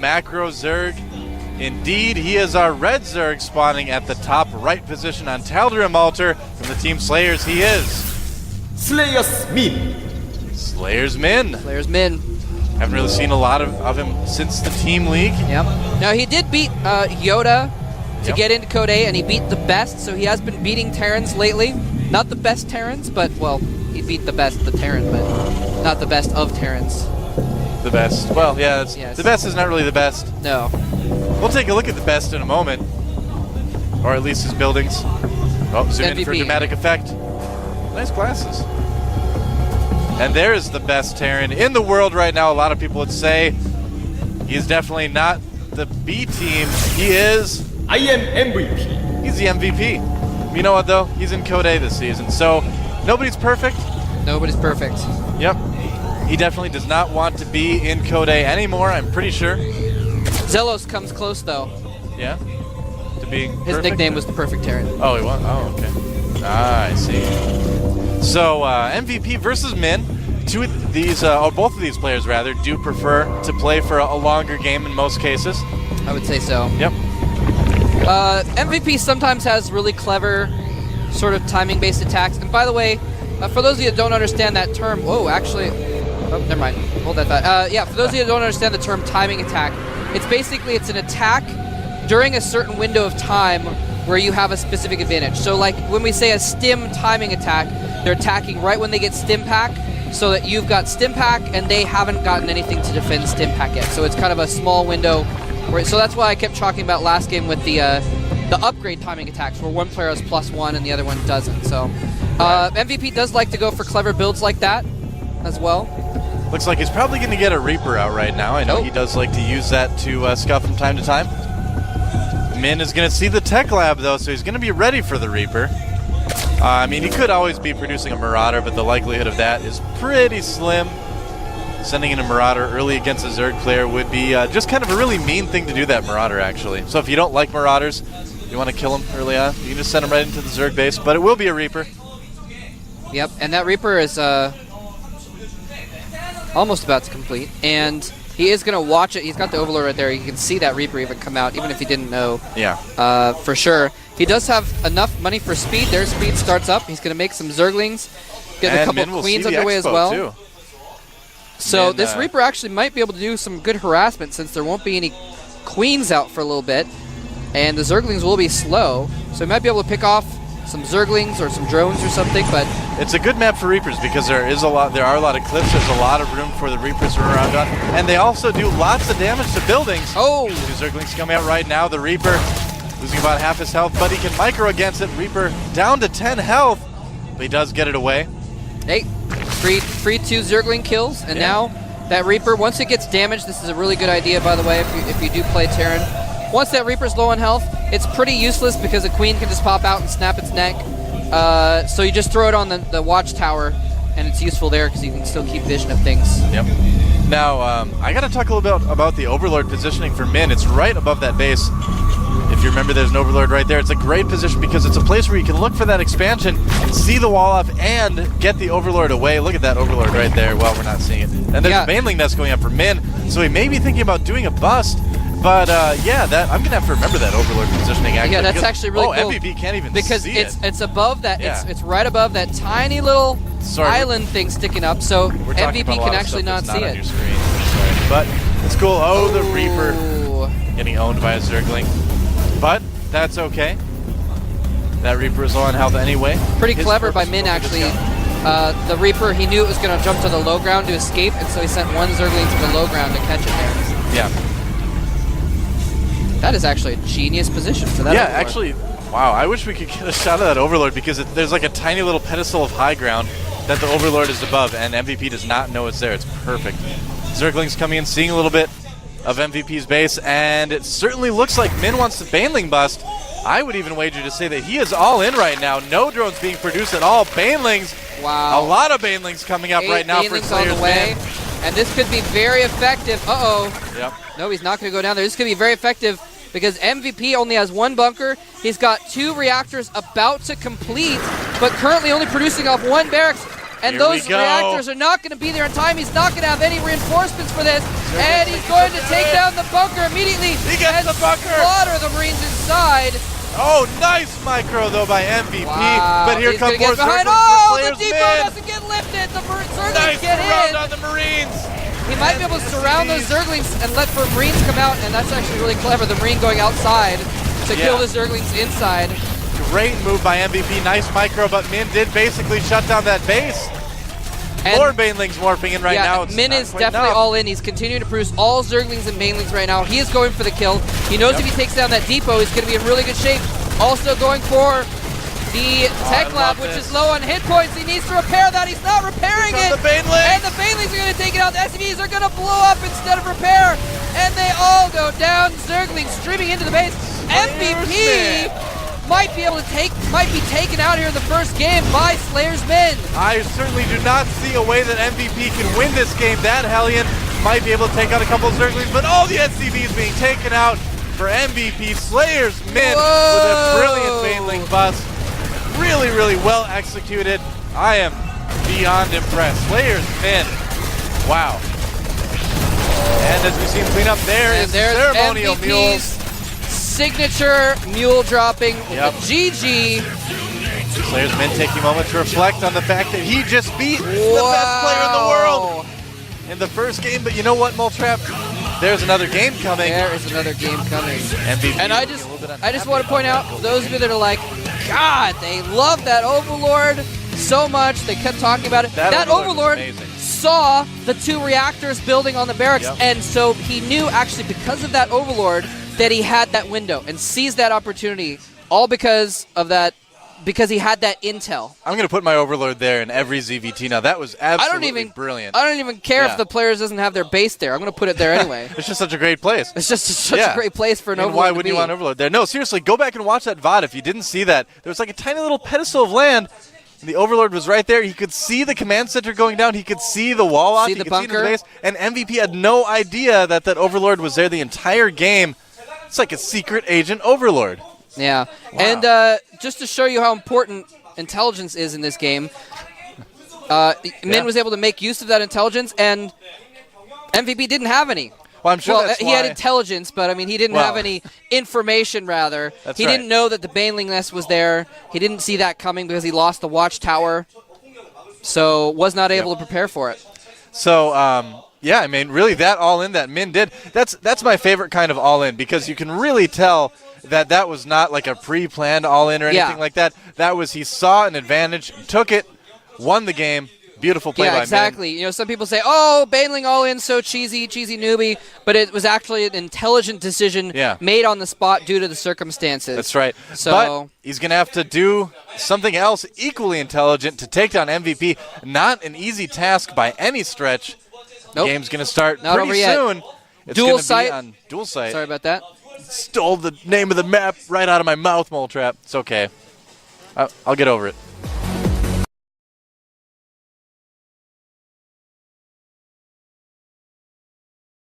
macro Zerg. Indeed, he is our red Zerg spawning at the top right position on Tal'Darim Altar. From the team Slayers, he is Slayers Min. Slayers Min. Slayers Min. Haven't really seen a lot of him since the team league. Yep. Now he did beat Yoda to get into Code A, and he beat the best, so he has been beating Terrans lately. Not the best Terrans, but, well, he beat the best of the Terran, but not the best of Terrans. The best. Well, yeah, yes. The best is not really the best. No. We'll take a look at the best in a moment. Or at least his buildings. Oh, zoom in for dramatic effect. Nice glasses. And there's the best Terran in the world right now. A lot of people would say he's definitely not the B team. He is IMMvp. He's the MVP. You know what, though? He's in Code A this season. So nobody's perfect. Nobody's perfect. Yep. He definitely does not want to be in Code A anymore, I'm pretty sure. Zelos comes close, though. Yeah? To being His perfect? nickname was the Perfect Terran. Oh, he was? Oh, okay. Ah, I see. So, MVP versus Min. Both of these players, rather, do prefer to play for a longer game in most cases. I would say so. Yep. MVP sometimes has really clever sort of timing-based attacks. And by the way, for those of you that don't understand that term, oh, never mind. Hold that thought. Yeah, for those of you that don't understand the term timing attack, it's an attack during a certain window of time where you have a specific advantage. So like when we say a stim timing attack, they're attacking right when they get stim pack, so that you've got stim pack and they haven't gotten anything to defend stim pack yet. So it's kind of a small window. So that's why I kept talking about last game with the upgrade timing attacks, where one player has +1 and the other one doesn't. So MVP does like to go for clever builds like that as well. Looks like he's probably going to get a Reaper out right now. I know he does like to use that to scuff from time to time. Min is going to see the tech lab, though, so he's going to be ready for the Reaper. I mean, he could always be producing a Marauder, but the likelihood of that is pretty slim. Sending in a Marauder early against a Zerg player would be just kind of a really mean thing to do, that Marauder, actually. So if you don't like Marauders, you want to kill him early on, you can just send him right into the Zerg base, but it will be a Reaper. Yep, and that Reaper is almost about to complete, and he is going to watch it. He's got the Overlord right there. You can see that Reaper even come out, even if he didn't know. Yeah. For sure. He does have enough money for speed. Their speed starts up. He's going to make some Zerglings, get a couple of Queens underway as well. Too. So this Reaper actually might be able to do some good harassment, since there won't be any Queens out for a little bit, and the Zerglings will be slow, so he might be able to pick off some Zerglings or some drones or something. But it's a good map for Reapers because there are a lot of cliffs. There's a lot of room for the Reapers to run around on, and they also do lots of damage to buildings. Oh, two Zerglings coming out right now. The Reaper losing about half his health, but he can micro against it. Reaper down to 10 health, but he does get it away. Hey, free 2 Zergling kills, and now that Reaper, once it gets damaged, this is a really good idea, by the way, if you do play Terran. Once that Reaper's low on health, it's pretty useless because a Queen can just pop out and snap its neck. So you just throw it on the watchtower, and it's useful there because you can still keep vision of things. Yep. Now, I got to talk a little bit about the Overlord positioning for Min. It's right above that base. If you remember, there's an Overlord right there. It's a great position because it's a place where you can look for that expansion, see the wall up, and get the Overlord away. Look at that Overlord right there. Well, we're not seeing it. And there's a Baneling Nest going up for Min, so he may be thinking about doing a bust. But, yeah, I'm going to have to remember that Overlord positioning, actually. Yeah, that's actually really cool. MVP can't even because see it. It's above that. Yeah. It's right above that tiny little island thing sticking up, so MVP can actually not see it. On your screen. Sorry. But it's cool. Oh, the Reaper getting owned by a Zergling. But that's okay. That Reaper is low on health anyway. Pretty clever by Min, actually. The Reaper, he knew it was going to jump to the low ground to escape, and so he sent one Zergling to the low ground to catch it there. Yeah. That is actually a genius position for that. Yeah, Overlord. Actually, wow, I wish we could get a shot of that Overlord because there's like a tiny little pedestal of high ground that the Overlord is above, and MVP does not know it's there. It's perfect. Zerglings coming in, seeing a little bit of MVP's base, and it certainly looks like Min wants to Baneling bust. I would even wager to say that he is all in right now. No drones being produced at all. Banelings. Wow. A lot of Banelings coming up right now for Slayers on the way. Min. And this could be very effective. Uh-oh. Yep. No, he's not going to go down there. This could be very effective because MVP only has 1 bunker. He's got 2 reactors about to complete, but currently only producing off 1 barracks. And Here those we go. reactors are not going to be there in time. He's not going to have any reinforcements for this. And he's going to take down the bunker immediately. He gets and the bunker. slaughter the Marines inside. Oh, nice micro though by MVP. Wow. But here He's come gonna more get behind. Zerglings Oh, for the Slayer's depot mid. doesn't get lifted. The Zerglings Nice get round in. on the Marines. He might be able to surround those Zerglings and let the Marines come out, and that's actually really clever. The Marine going outside to kill the Zerglings inside. Great move by MVP. Nice micro, but Min did basically shut down that base. And More Banelings morphing in right now. It's Min not is quite definitely enough. all in. He's continuing to produce all Zerglings and Banelings right now. He is going for the kill. He knows if he takes down that depot, he's going to be in really good shape. Also going for the Tech Lab, which is low on hit points. He needs to repair that. He's not repairing it. The Banelings. And the Banelings are going to take it out. The SCVs are going to blow up instead of repair. And they all go down. Zerglings streaming into the base. MVP might be taken out here in the first game by Slayer's Men. I certainly do not see a way that MVP can win this game. That Hellion might be able to take out a couple of Zerglings, but all the SCVs being taken out for MVP. Slayer's Men with a brilliant Baneling bust. Really, really well executed. I am beyond impressed. Slayer's Men. Wow. And as we see him clean up, there's Ceremonial MVP's Mules. signature mule dropping. Yep. GG. Slayer's Men taking a moment to reflect on the fact that he just beat the best player in the world in the first game. But you know what, Moltrap? There's another game coming. There is another game coming. MVP. And I just want to point out, those of you that are like, God, they love that Overlord so much. They kept talking about it. That Overlord saw the 2 reactors building on the barracks, and so he knew actually because of that Overlord that he had that window and seized that opportunity, all because of that, because he had that intel. I'm going to put my Overlord there in every ZVT now. That was absolutely brilliant. I don't even care if the players doesn't have their base there. I'm going to put it there anyway. It's just such a great place. It's just such a great place for an Overlord. Why wouldn't you want Overlord there? No, seriously, go back and watch that VOD if you didn't see that. There was like a tiny little pedestal of land, and the Overlord was right there. He could see the command center going down. He could see the wall out. See he the could bunker. See the base, and MVP had no idea that that Overlord was there the entire game. It's like a secret agent Overlord. Yeah. Wow. And just to show you how important intelligence is in this game, Min was able to make use of that intelligence, and MVP didn't have any. Well, I'm sure that's he why. had intelligence, but I mean, he didn't have any information, rather. He didn't know that the Baneling nest was there. He didn't see that coming because he lost the watchtower, so was not able to prepare for it. So, yeah, I mean, really that all-in that Min did, that's my favorite kind of all-in, because you can really tell that that was not like a pre-planned all-in or anything like that. That was, he saw an advantage, took it, won the game. Beautiful play by Min. Exactly. You know, some people say, "Oh, Baneling all in, so cheesy newbie," but it was actually an intelligent decision made on the spot due to the circumstances. That's right. So but he's going to have to do something else equally intelligent to take down MVP. Not an easy task by any stretch. The game's going to start pretty soon. It's Dual gonna be site. on dual site. Sorry about that. Stole the name of the map right out of my mouth, Moltrap. It's okay. I'll get over it.